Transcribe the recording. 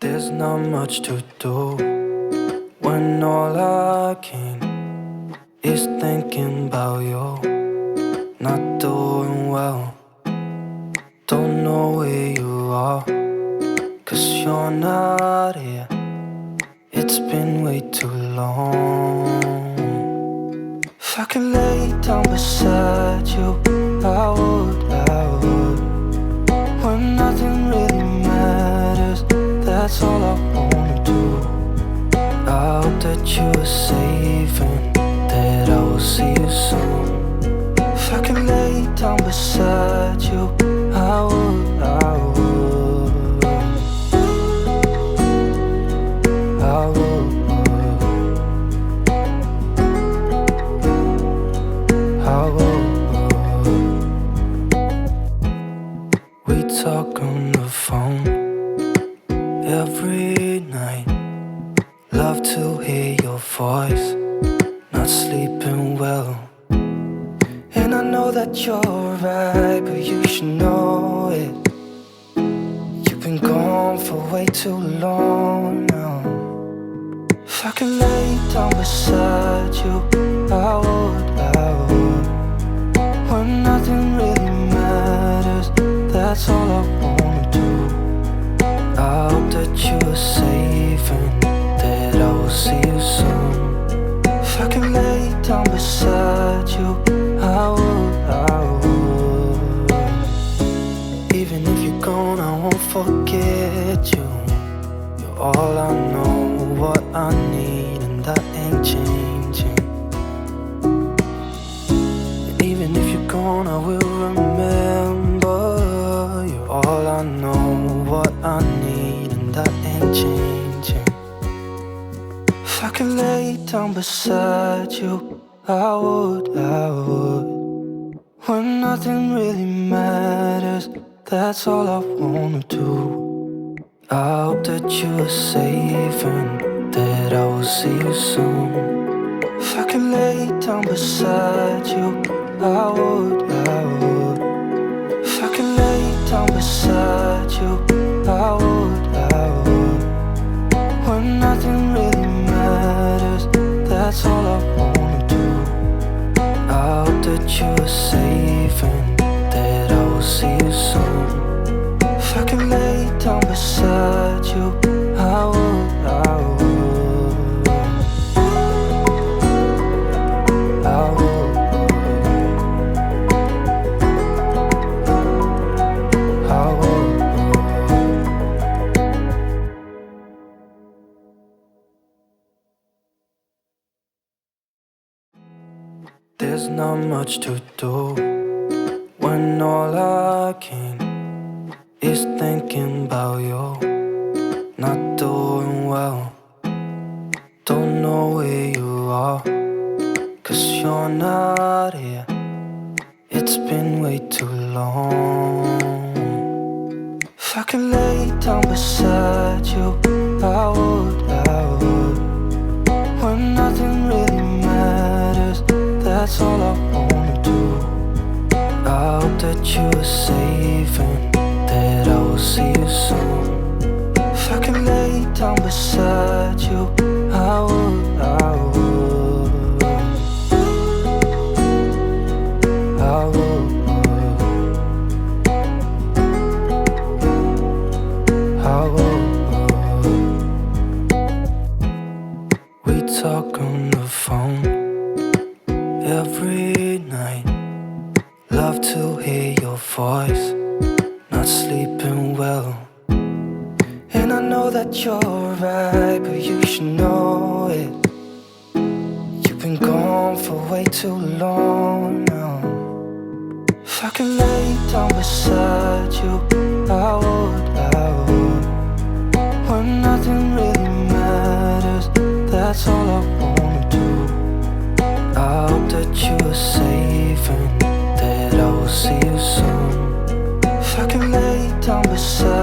There's not much to do when all I can is thinking about you. Not doing well, don't know where you are, 'cause you're not here. It's been way too long. If I could lay down beside you, I would. When nothing really matters, that's all I wanna do. I hope that you are safe and that I will see you soon. If I could lay down beside you, I would. I would. We talk on the phone every night. Love to hear your voice. Not sleeping well, and I know that you're right, but you should know it. You've been gone for way too long now. If I could lay down beside you, I would. When nothing really matters, that's all I wanna do. I hope that you are safe and that I will see you soon. If I can lay down beside you, I would. Even if you're gone, I won't forget you. You're all I know, what I need, and that ain't changing. And even if you're gone, I will remember. You're all I know, what I need, and that ain't changing. If I could lay down beside you, I would. When nothing really matters, that's all I wanna do. I hope that you are safe and that I will see you soon. If I could lay down beside you, I would. If I could lay down beside you, I would. When nothing really matters, that's all I wanna do. I hope that you are safe and that I will see you soon. If I could lay down beside you, I would. I would. There's not much to do when all I can is thinking about you. Not doing well, don't know where you are, 'cause you're not here. It's been way too long. If I could lay down beside you, I would. When nothing really matters, that's all I wanna do. I hope that you are safe and that I will see you soon. If I could lay down beside you, I would. We talk on the phone every night. Love to hear your voice. Not sleeping well, and I know that you're right, but you should know it. You've been gone for way too long now. If I could lay down beside you, I would. When nothing really matters, that's all I wanna do. I hope that you are safe and that I will see you soon. If I could lay down beside